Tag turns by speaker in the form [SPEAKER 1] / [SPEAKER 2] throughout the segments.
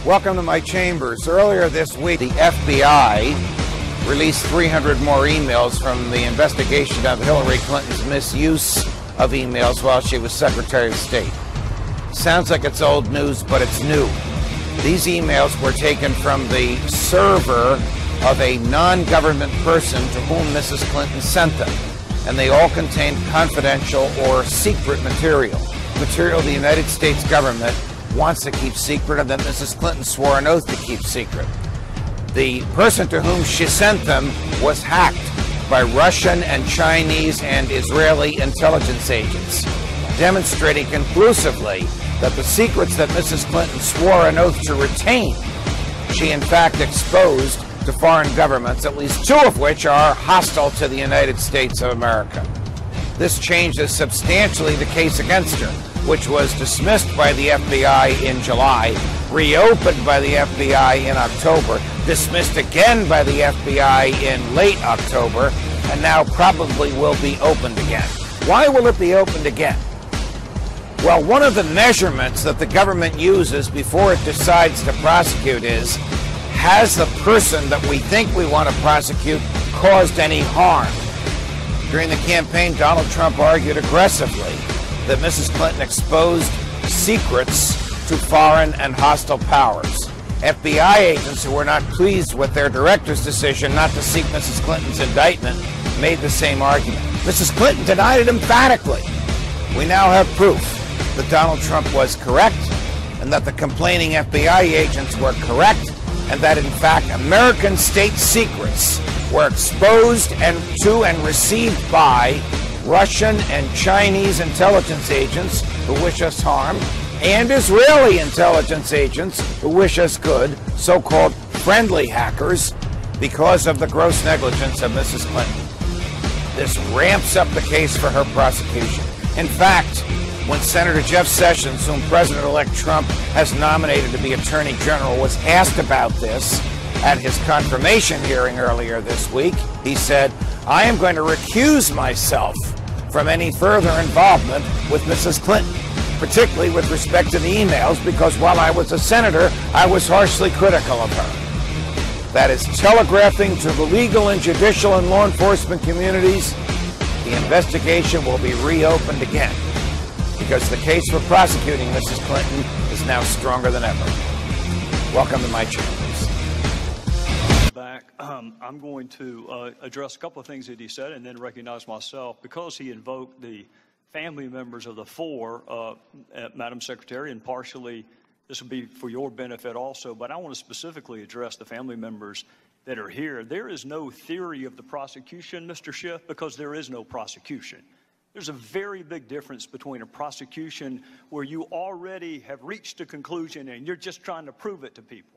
[SPEAKER 1] Welcome to my chambers. Earlier this week, the FBI released 300 more emails from the investigation of Hillary Clinton's misuse of emails while she was Secretary of State. Sounds like it's old news, but it's new. These emails were taken from the server of a non-government person to whom Mrs. Clinton sent them, and they all contained confidential or secret material the United States government wants to keep secret and that Mrs. Clinton swore an oath to keep secret. The person to whom she sent them was hacked by Russian and Chinese and Israeli intelligence agents, demonstrating conclusively that the secrets that Mrs. Clinton swore an oath to retain, she in fact exposed to foreign governments, at least two of which are hostile to the United States of America. This changes substantially the case against her, which was dismissed by the FBI in July, reopened by the FBI in October, dismissed again by the FBI in late October, and now probably will be opened again. Why will it be opened again? Well, one of the measurements that the government uses before it decides to prosecute is, has the person that we think we want to prosecute caused any harm? During the campaign, Donald Trump argued aggressively that Mrs. Clinton exposed secrets to foreign and hostile powers. FBI agents who were not pleased with their director's decision not to seek Mrs. Clinton's indictment made the same argument. Mrs. Clinton denied it emphatically. We now have proof that Donald Trump was correct and that the complaining FBI agents were correct and that, in fact, American state secrets were exposed to and received by Russian and Chinese intelligence agents who wish us harm, and Israeli intelligence agents who wish us good, so-called friendly hackers, because of the gross negligence of Mrs. Clinton. This ramps up the case for her prosecution. In fact, when Senator Jeff Sessions, whom President-elect Trump has nominated to be Attorney General, was asked about this at his confirmation hearing earlier this week, he said, "I am going to recuse myself from any further involvement with Mrs. Clinton, particularly with respect to the emails, because while I was a senator, I was harshly critical of her." That is telegraphing to the legal and judicial and law enforcement communities the investigation will be reopened again, because the case for prosecuting Mrs. Clinton is now stronger than ever. Welcome to my chambers.
[SPEAKER 2] Back, I'm going to address a couple of things that he said and then recognize myself. Because he invoked the family members of the four, Madam Secretary, and partially this will be for your benefit also, but I want to specifically address the family members that are here. There is no theory of the prosecution, Mr. Schiff, because there is no prosecution. There's a very big difference between a prosecution where you already have reached a conclusion and you're just trying to prove it to people.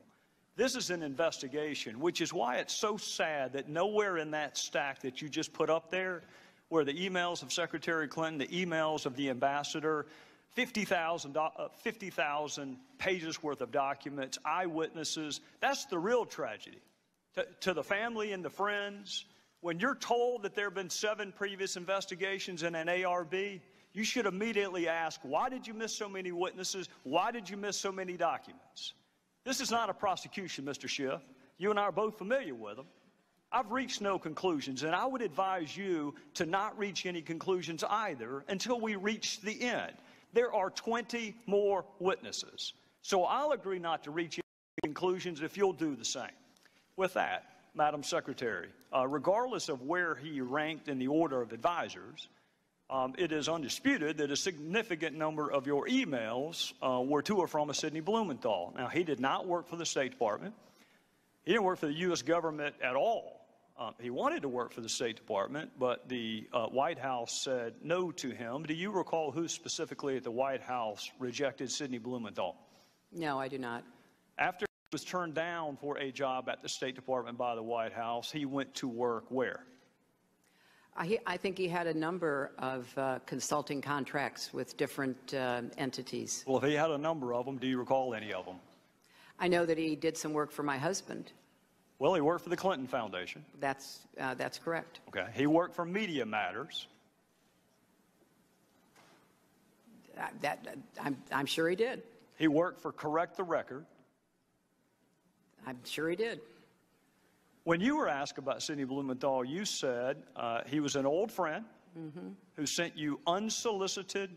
[SPEAKER 2] This is an investigation, which is why it's so sad that nowhere in that stack that you just put up there, where the emails of Secretary Clinton, the emails of the ambassador, 50,000 pages worth of documents, eyewitnesses, that's the real tragedy. To the family and the friends, when you're told that there have been 7 previous investigations in an ARB, you should immediately ask, why did you miss so many witnesses? Why did you miss so many documents? This is not a prosecution, Mr. Schiff. You and I are both familiar with them. I've reached no conclusions, and I would advise you to not reach any conclusions either until we reach the end. There are 20 more witnesses. So I'll agree not to reach any conclusions if you'll do the same. With that, Madam Secretary, regardless of where he ranked in the order of advisors, it is undisputed that a significant number of your emails were to or from a Sidney Blumenthal. Now, he did not work for the State Department. He didn't work for the U.S. government at all. He wanted to work for the State Department, but the White House said no to him. Do you recall who specifically at the White House rejected Sidney Blumenthal?
[SPEAKER 3] No, I do not.
[SPEAKER 2] After he was turned down for a job at the State Department by the White House, he went to work where?
[SPEAKER 3] I think he had a number of consulting contracts with different entities.
[SPEAKER 2] Well, if he had a number of them, do you recall any of them?
[SPEAKER 3] I know that he did some work for my husband.
[SPEAKER 2] Well, he worked for the Clinton Foundation.
[SPEAKER 3] That's correct.
[SPEAKER 2] Okay. He worked for Media Matters.
[SPEAKER 3] I'm sure he did.
[SPEAKER 2] He worked for Correct the Record.
[SPEAKER 3] I'm sure he did.
[SPEAKER 2] When you were asked about Sidney Blumenthal, you said he was an old friend who sent you unsolicited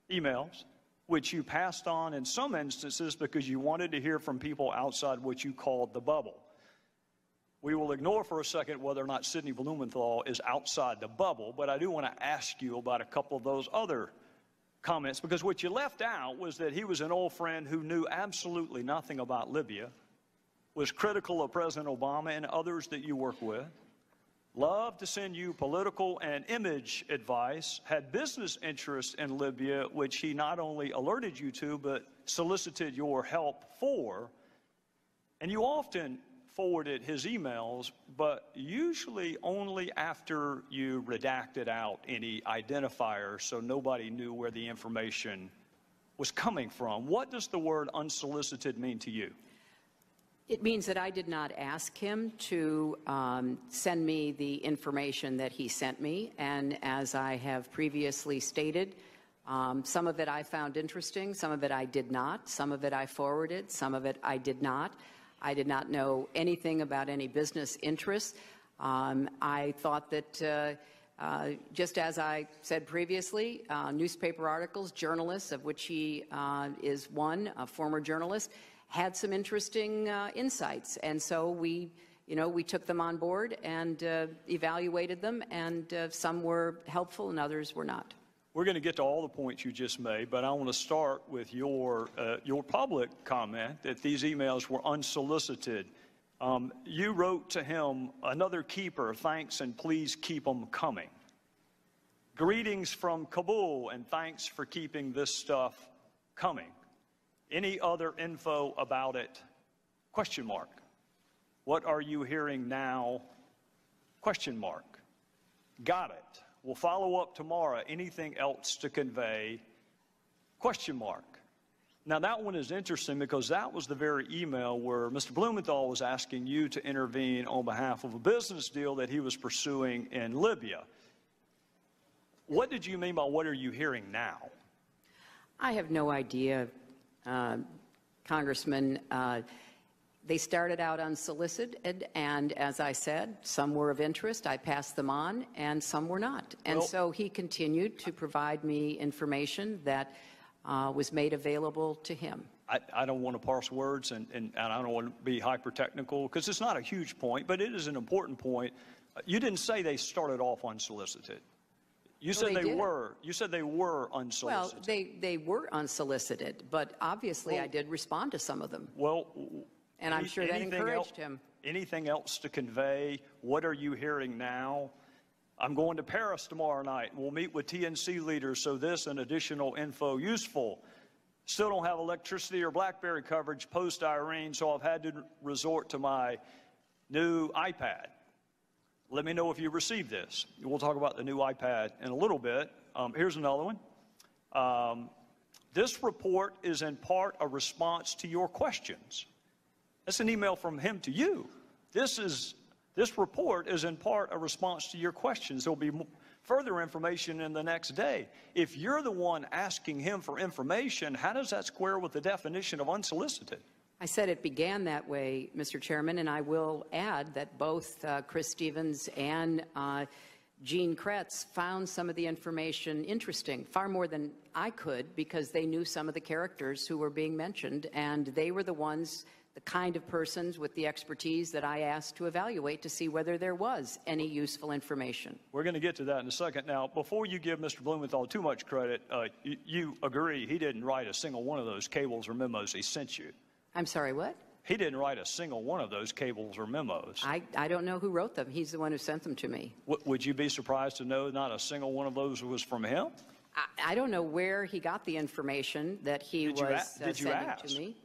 [SPEAKER 2] emails, which you passed on in some instances because you wanted to hear from people outside what you called the bubble. We will ignore for a second whether or not Sidney Blumenthal is outside the bubble, but I do want to ask you about a couple of those other comments, because what you left out was that he was an old friend who knew absolutely nothing about Libya, was critical of President Obama and others that you work with, loved to send you political and image advice, had business interests in Libya, which he not only alerted you to, but solicited your help for. And you often forwarded his emails, but usually only after you redacted out any identifiers so nobody knew where the information was coming from. What does the word unsolicited mean to you?
[SPEAKER 3] It means that I did not ask him to send me the information that he sent me, and as I have previously stated, some of it I found interesting, some of it I did not, some of it I forwarded, some of it I did not. I did not know anything about any business interests. I thought that, just as I said previously, newspaper articles, journalists, of which he is one, a former journalist, had some interesting insights. And so we took them on board and evaluated them, and some were helpful and others were not.
[SPEAKER 2] We're going to get to all the points you just made, but I want to start with your public comment that these emails were unsolicited. You wrote to him, "Another keeper, thanks and please keep them coming. Greetings from Kabul and thanks for keeping this stuff coming. Any other info about it? Question mark. What are you hearing now? Question mark. Got it. We'll follow up tomorrow. Anything else to convey? Question mark." Now that one is interesting because that was the very email where Mr. Blumenthal was asking you to intervene on behalf of a business deal that he was pursuing in Libya. What did you mean by what are you hearing now?
[SPEAKER 3] I have no idea, Congressman. They started out unsolicited, and as I said, some were of interest. I passed them on, and some were not. And so he continued to provide me information that was made available to him.
[SPEAKER 2] I don't want to parse words, and I don't want to be hyper-technical, because it's not a huge point, but it is an important point. You didn't say they started off unsolicited. You said they were. You said they were unsolicited.
[SPEAKER 3] Well, they were unsolicited, but obviously I did respond to some of them.
[SPEAKER 2] Well,
[SPEAKER 3] and I'm sure that encouraged him.
[SPEAKER 2] Anything else to convey? What are you hearing now? I'm going to Paris tomorrow night. We'll meet with TNC leaders, so this and additional info useful. Still don't have electricity or BlackBerry coverage post-Irene, so I've had to resort to my new iPad. Let me know if you received this. We'll talk about the new iPad in a little bit. Here's another one. This report is in part a response to your questions. That's an email from him to you. This report is in part a response to your questions. There'll be further information in the next day. If you're the one asking him for information, how does that square with the definition of unsolicited?
[SPEAKER 3] I said it began that way, Mr. Chairman, and I will add that both Chris Stevens and Gene Kretz found some of the information interesting, far more than I could, because they knew some of the characters who were being mentioned, and they were the ones, the kind of persons with the expertise that I asked to evaluate to see whether there was any useful information.
[SPEAKER 2] We're going to get to that in a second. Now, before you give Mr. Blumenthal too much credit, you agree he didn't write a single one of those cables or memos he sent you.
[SPEAKER 3] I'm sorry, what?
[SPEAKER 2] He didn't write a single one of those cables or memos.
[SPEAKER 3] I don't know who wrote them. He's the one who sent them to me.
[SPEAKER 2] Would you be surprised to know not a single one of those was from him?
[SPEAKER 3] I don't know where he got the information that he was sending to me.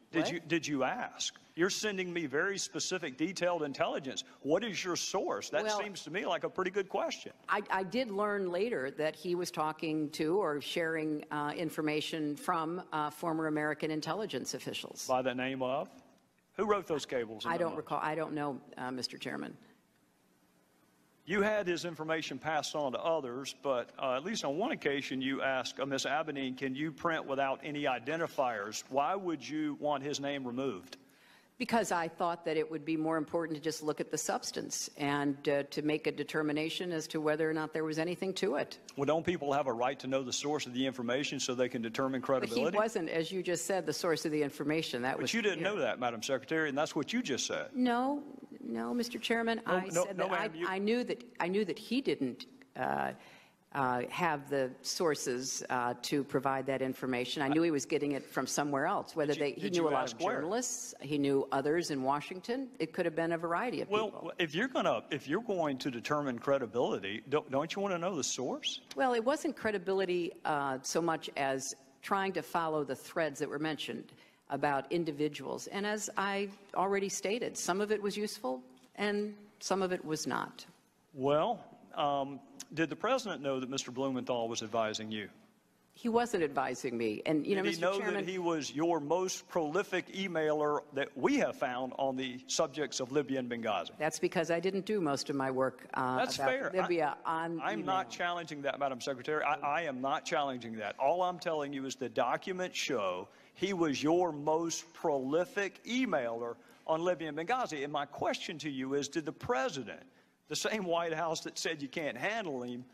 [SPEAKER 2] Did you ask? You're sending me very specific, detailed intelligence. What is your source? That seems to me like a pretty good question. I did learn later that he was talking to or sharing information from former American intelligence officials. By the name of? Who wrote those cables? I don't recall. I don't know, Mr. Chairman. You had his information passed on to others, but at least on one occasion you asked Ms. Abedine, can you print without any identifiers? Why would you want his name removed?
[SPEAKER 3] Because I thought that it would be more important to just look at the substance and to make a determination as to whether or not there was anything to it.
[SPEAKER 2] Well, don't people have a right to know the source of the information so they can determine credibility?
[SPEAKER 3] But he wasn't, as you just said, the source of the information.
[SPEAKER 2] But you didn't know that, Madam Secretary, and that's what you just said.
[SPEAKER 3] No, Mr. Chairman. I said that I knew that he didn't have the sources to provide that information. I knew he was getting it from somewhere else. He knew a lot of journalists, he knew others in Washington. It could have been a variety of people.
[SPEAKER 2] Well, if you're going to determine credibility, don't you want to know the source?
[SPEAKER 3] Well, it wasn't credibility so much as trying to follow the threads that were mentioned about individuals. And as I already stated, some of it was useful and some of it was not.
[SPEAKER 2] Well, did the president know that Mr. Blumenthal was advising you?
[SPEAKER 3] He wasn't advising me. And,
[SPEAKER 2] Did he know that he was your most prolific emailer that we have found on the subjects of Libya and Benghazi?
[SPEAKER 3] That's because I didn't do most of my work
[SPEAKER 2] That's
[SPEAKER 3] about
[SPEAKER 2] fair.
[SPEAKER 3] Libya on
[SPEAKER 2] I'm
[SPEAKER 3] email.
[SPEAKER 2] not challenging that, Madam Secretary. I am not challenging that. All I'm telling you is the documents show he was your most prolific emailer on Libya and Benghazi. And my question to you is, did the president, the same White House that said you can't handle him,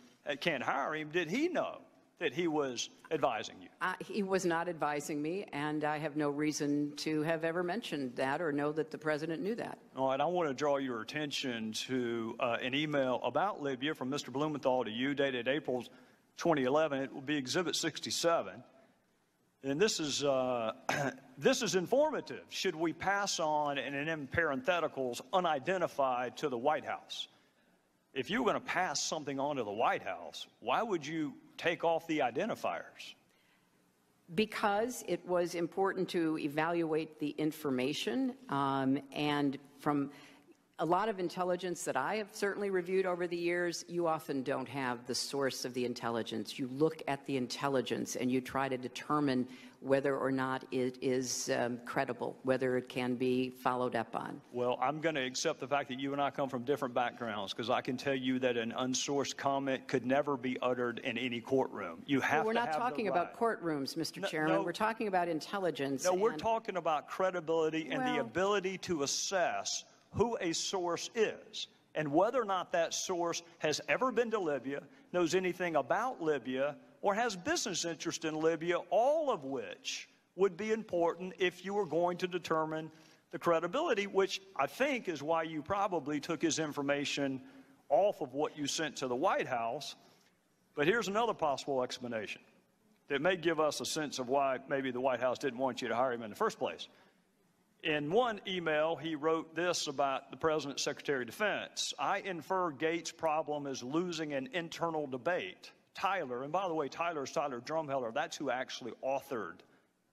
[SPEAKER 2] can't hire him, did he know that he was advising you?
[SPEAKER 3] He was not advising me, and I have no reason to have ever mentioned that or know that the president knew that.
[SPEAKER 2] All right, I want to draw your attention to an email about Libya from Mr. Blumenthal to you, dated April 2011. It will be Exhibit 67. And this is informative. Should we pass on, and in parentheticals, unidentified to the White House? If you were going to pass something on to the White House, why would you take off the identifiers?
[SPEAKER 3] Because it was important to evaluate the information, and from a lot of intelligence that I have certainly reviewed over the years, you often don't have the source of the intelligence. You look at the intelligence and you try to determine whether or not it is credible, whether it can be followed up on.
[SPEAKER 2] Well, I'm going to accept the fact that you and I come from different backgrounds, because I can tell you that an unsourced comment could never be uttered in any courtroom. You have
[SPEAKER 3] We're
[SPEAKER 2] to
[SPEAKER 3] not
[SPEAKER 2] have
[SPEAKER 3] talking
[SPEAKER 2] the
[SPEAKER 3] about
[SPEAKER 2] right.
[SPEAKER 3] courtrooms, Mr. Chairman.
[SPEAKER 2] No.
[SPEAKER 3] We're talking about intelligence.
[SPEAKER 2] No, we're talking about credibility and the ability to assess who a source is and whether or not that source has ever been to Libya, knows anything about Libya, or has business interest in Libya, all of which would be important if you were going to determine the credibility, which I think is why you probably took his information off of what you sent to the White House. But here's another possible explanation that may give us a sense of why maybe the White House didn't want you to hire him in the first place. In one email, he wrote this about the President's Secretary of Defense. I infer Gates' problem is losing an internal debate. Tyler, and by the way, Tyler's Tyler Drumheller, that's who actually authored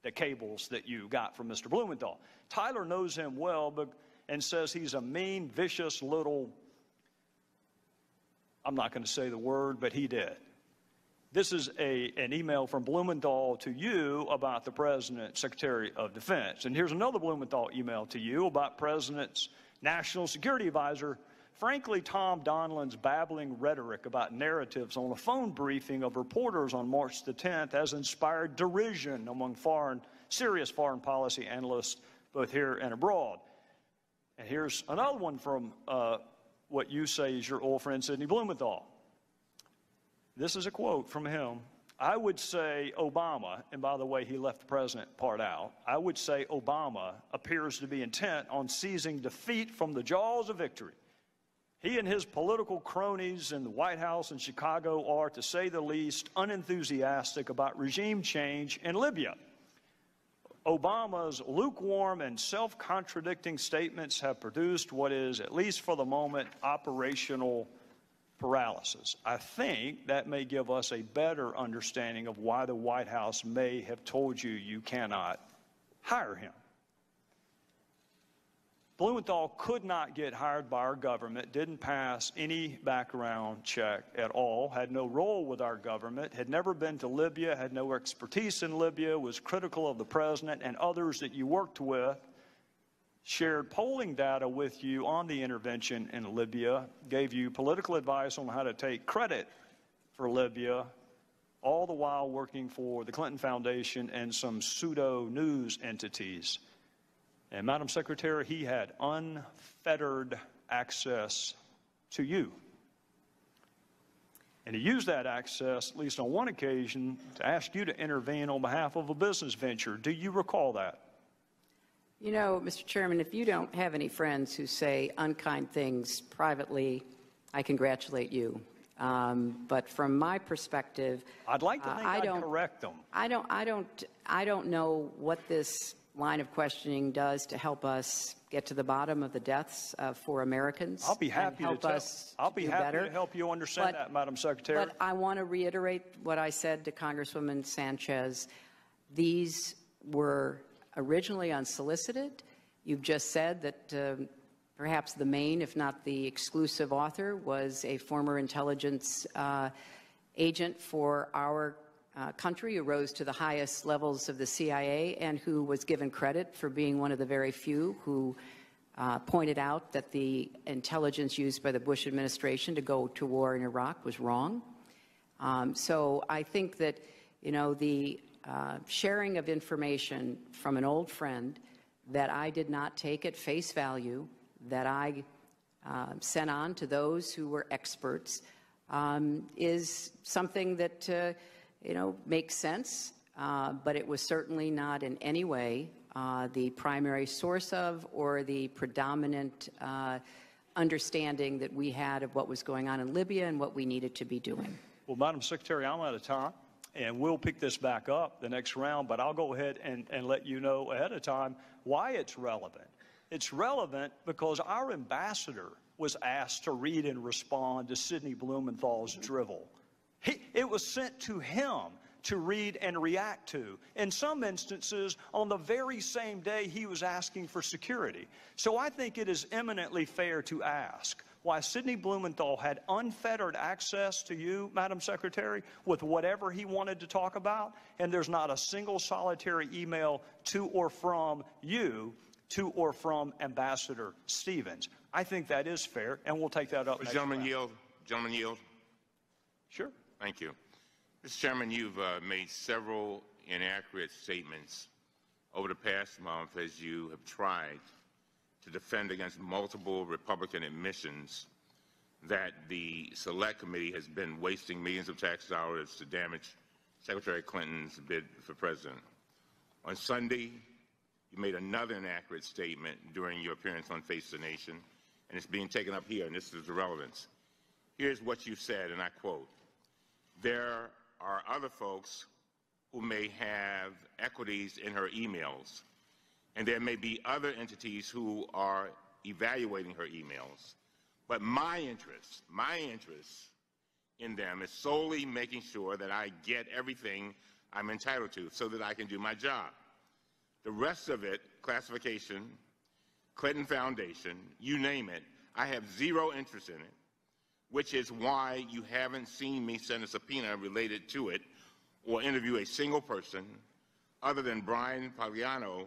[SPEAKER 2] the cables that you got from Mr. Blumenthal. Tyler knows him well and says he's a mean, vicious little, I'm not going to say the word, but he did. This is an email from Blumenthal to you about the President's Secretary of Defense. And here's another Blumenthal email to you about President's National Security Advisor. Frankly, Tom Donilon's babbling rhetoric about narratives on a phone briefing of reporters on March the 10th has inspired derision among serious foreign policy analysts, both here and abroad. And here's another one from what you say is your old friend, Sidney Blumenthal. This is a quote from him. I would say Obama, and by the way, he left the president part out, I would say Obama appears to be intent on seizing defeat from the jaws of victory. He and his political cronies in the White House and Chicago are, to say the least, unenthusiastic about regime change in Libya. Obama's lukewarm and self-contradicting statements have produced what is, at least for the moment, operational paralysis. I think that may give us a better understanding of why the White House may have told you you cannot hire him. Blumenthal could not get hired by our government, didn't pass any background check at all, had no role with our government, had never been to Libya, had no expertise in Libya, was critical of the president and others that you worked with. shared polling data with you on the intervention in Libya, gave you political advice on how to take credit for Libya, all the while working for the Clinton Foundation and some pseudo-news entities. And Madam Secretary, he had unfettered access to you. And he used that access, at least on one occasion, to ask you to intervene on behalf of a business venture. Do you recall that?
[SPEAKER 3] You know, Mr. Chairman, if you don't have any friends who say unkind things privately, I congratulate you. But from my perspective,
[SPEAKER 2] I'd like to think I'd correct them.
[SPEAKER 3] I don't know what this line of questioning does to help us get to the bottom of the deaths for Americans.
[SPEAKER 2] I'll be happy to help you understand that, Madam Secretary.
[SPEAKER 3] But I want to reiterate what I said to Congresswoman Sanchez. These were originally unsolicited. You've just said that perhaps the main, if not the exclusive author, was a former intelligence agent for our country who rose to the highest levels of the CIA and who was given credit for being one of the very few who pointed out that the intelligence used by the Bush administration to go to war in Iraq was wrong. So I think that, you know, the sharing of information from an old friend that I did not take at face value, that I sent on to those who were experts, is something that you know, makes sense, but it was certainly not in any way the primary source of or the predominant understanding that we had of what was going on in Libya and what we needed to be doing.
[SPEAKER 2] Well, Madam Secretary, I'm out of time, and we'll pick this back up the next round, but I'll go ahead and let you know ahead of time why it's relevant. It's relevant because our ambassador was asked to read and respond to Sidney Blumenthal's drivel. It was sent to him to read and react to, in some instances on the very same day he was asking for security. So I think it is eminently fair to ask why Sidney Blumenthal had unfettered access to you, Madam Secretary, with whatever he wanted to talk about, and there's not a single solitary email to or from you to or from Ambassador Stevens. I think that is fair, and we'll take that up next
[SPEAKER 4] Gentleman
[SPEAKER 2] round.
[SPEAKER 4] yield. Gentleman yield.
[SPEAKER 2] Sure.
[SPEAKER 4] Thank you. Mr. Chairman, you've made several inaccurate statements over the past month as you have tried to defend against multiple Republican admissions that the Select Committee has been wasting millions of tax dollars to damage Secretary Clinton's bid for president. On Sunday, you made another inaccurate statement during your appearance on Face the Nation, and it's being taken up here, and this is the relevance. Here's what you said, and I quote, "There are other folks who may have equities in her emails, and there may be other entities who are evaluating her emails. But my interest in them is solely making sure that I get everything I'm entitled to so that I can do my job. The rest of it, classification, Clinton Foundation, you name it, I have zero interest in it, which is why you haven't seen me send a subpoena related to it or interview a single person other than Brian Pagliano,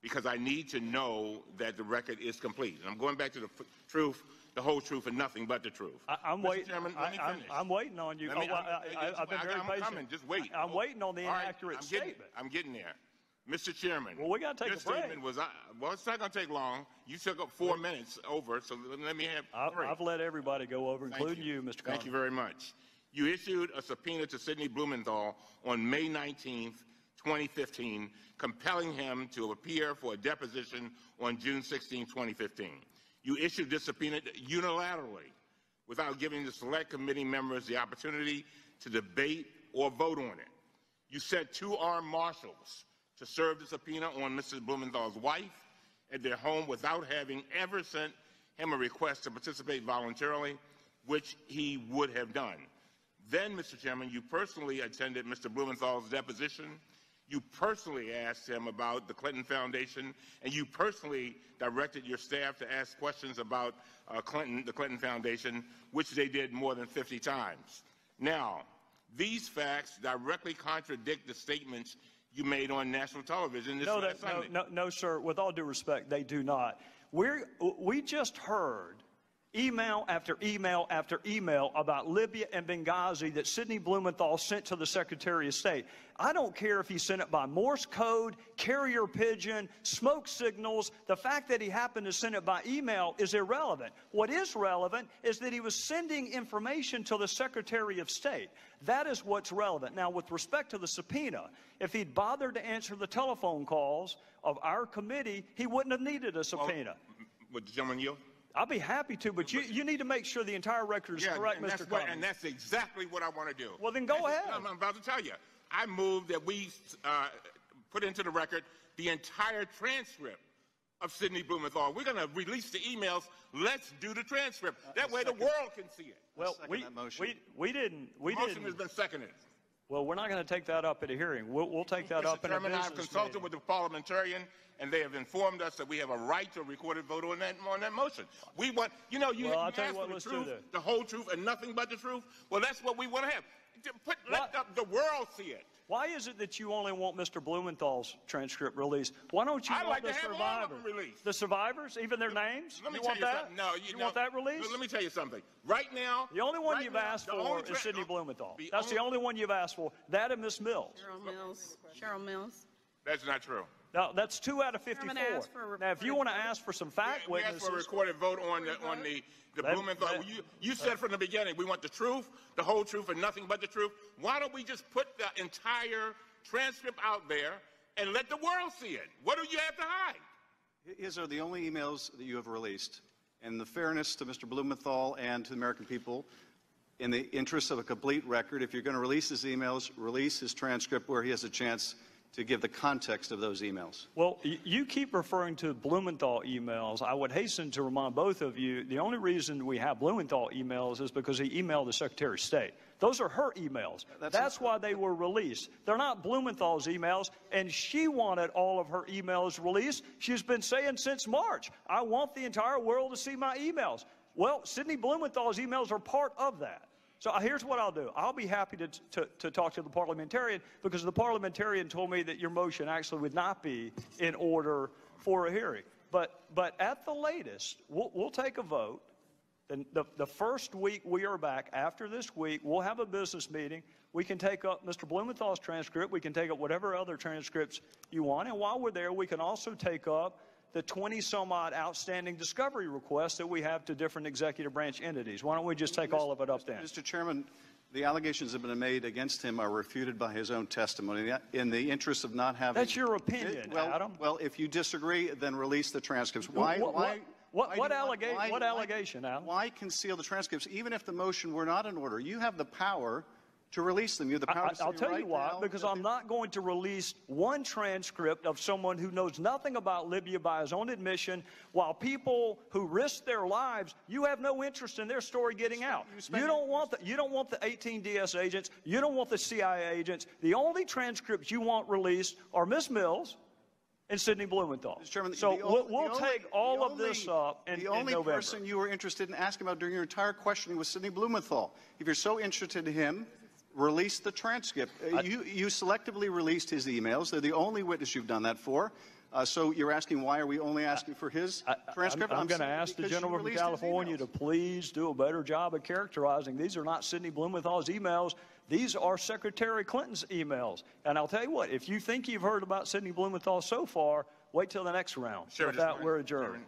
[SPEAKER 4] because I need to know that the record is complete." And I'm going back to the truth, the whole truth, and nothing but the truth.
[SPEAKER 2] I'm waiting.
[SPEAKER 4] Chairman, let me finish.
[SPEAKER 2] I'm waiting on you. I've been very patient.
[SPEAKER 4] Coming. Just wait.
[SPEAKER 2] I'm waiting on the inaccurate statement.
[SPEAKER 4] I'm getting there. Mr. Chairman.
[SPEAKER 2] Well, we got to take a break.
[SPEAKER 4] Statement was, well, it's not going to take long. You took up 4 minutes over, so let me have 3.
[SPEAKER 2] I've let everybody go over, including you, Mr. Congressman.
[SPEAKER 4] Thank you very much. You issued a subpoena to Sidney Blumenthal on May 19th, 2015, compelling him to appear for a deposition on June 16, 2015. You issued this subpoena unilaterally without giving the Select Committee members the opportunity to debate or vote on it. You sent 2 armed marshals to serve the subpoena on Mrs. Blumenthal's wife at their home without having ever sent him a request to participate voluntarily, which he would have done. Then, Mr. Chairman, you personally attended Mr. Blumenthal's deposition. You personally asked him about the Clinton Foundation, and you personally directed your staff to ask questions about the Clinton Foundation, which they did more than 50 times. Now, these facts directly contradict the statements you made on national television this last Sunday.
[SPEAKER 2] No, sir. With all due respect, they do not. We just heard email after email after email about Libya and Benghazi that Sidney Blumenthal sent to the Secretary of State. I don't care if he sent it by Morse code, carrier pigeon, smoke signals. The fact that he happened to send it by email is irrelevant. What is relevant is that he was sending information to the Secretary of State. That is what's relevant. Now, with respect to the subpoena, if he'd bothered to answer the telephone calls of our committee, he wouldn't have needed a subpoena.
[SPEAKER 4] Would the gentleman yield?
[SPEAKER 2] I'll be happy to, but you need to make sure the entire record is correct, Mr. Cuong.
[SPEAKER 4] And that's exactly what I want to do.
[SPEAKER 2] Well, then go ahead.
[SPEAKER 4] I'm about to tell you. I move that we put into the record the entire transcript of Sidney Blumenthal. We're going to release the emails. Let's do the transcript. That way the world can see it.
[SPEAKER 2] Well, we didn't.
[SPEAKER 4] The motion has been seconded.
[SPEAKER 2] Well, we're not going to take that up at a hearing. We'll take that up in a business meeting.
[SPEAKER 4] I've consulted with the parliamentarian, and they have informed us that we have a right to a recorded vote on that motion. We want, you ask for the truth, the whole truth, and nothing but the truth. Well, that's what we want to have. Let the world see it.
[SPEAKER 2] Why is it that you only want Mr. Blumenthal's transcript released? Why don't you want the survivors? The survivors, even their names?
[SPEAKER 4] Let me
[SPEAKER 2] you want
[SPEAKER 4] tell you
[SPEAKER 2] that?
[SPEAKER 4] something. No,
[SPEAKER 2] you want that released?
[SPEAKER 4] Let me tell you something. Right now,
[SPEAKER 2] the only one you've asked for is Sidney Blumenthal. That's the only one you've asked for. That and Miss Mills.
[SPEAKER 5] Cheryl Mills.
[SPEAKER 4] That's not true.
[SPEAKER 2] No, that's 2 out of 54. Now, if you want to ask for some fact witnesses,
[SPEAKER 4] we asked for a recorded vote on the Blumenthal. You said from the beginning we want the truth, the whole truth, and nothing but the truth. Why don't we just put the entire transcript out there and let the world see it? What do you have to hide?
[SPEAKER 6] His are the only emails that you have released. And the fairness to Mr. Blumenthal and to the American people, in the interest of a complete record, if you're going to release his emails, release his transcript where he has a chance to give the context of those emails.
[SPEAKER 2] Well, you keep referring to Blumenthal emails. I would hasten to remind both of you, the only reason we have Blumenthal emails is because he emailed the Secretary of State. Those are her emails. That's why they were released. They're not Blumenthal's emails, and she wanted all of her emails released. She's been saying since March, I want the entire world to see my emails. Well, Sidney Blumenthal's emails are part of that. So here's what I'll do. I'll be happy to talk to the parliamentarian, because the parliamentarian told me that your motion actually would not be in order for a hearing. But at the latest, we'll take a vote. Then the first week we are back, after this week, we'll have a business meeting. We can take up Mr. Blumenthal's transcript. We can take up whatever other transcripts you want. And while we're there, we can also take up the 20-some-odd outstanding discovery requests that we have to different executive branch entities. Why don't we just take all of it up then?
[SPEAKER 6] Mr. Chairman, the allegations that have been made against him are refuted by his own testimony. In the interest of not having...
[SPEAKER 2] That's your opinion, Adam.
[SPEAKER 6] Well, if you disagree, then release the transcripts.
[SPEAKER 2] What allegation, Adam?
[SPEAKER 6] Why conceal the transcripts, even if the motion were not in order? You have the power to release them. You have the power to say
[SPEAKER 2] I'll tell
[SPEAKER 6] right
[SPEAKER 2] you why,
[SPEAKER 6] now
[SPEAKER 2] because I'm not going to release one transcript of someone who knows nothing about Libya by his own admission, while people who risk their lives, you have no interest in their story getting out. You don't want the 18 DS agents. You don't want the CIA agents. The only transcripts you want released are Miss Mills and Sidney Blumenthal.
[SPEAKER 6] Mr. Chairman,
[SPEAKER 2] so we'll take all of this up in November.
[SPEAKER 6] The only person you were interested in asking about during your entire questioning was Sidney Blumenthal. If you're so interested in him, release the transcript. You selectively released his emails. They're the only witness you've done that for. So you're asking, why are we only asking for his transcript?
[SPEAKER 2] I'm going to ask the gentleman from California to please do a better job of characterizing. These are not Sidney Blumenthal's emails. These are Secretary Clinton's emails. And I'll tell you what, if you think you've heard about Sidney Blumenthal so far, wait till the next round.
[SPEAKER 4] Sure,
[SPEAKER 2] With that, we're adjourned.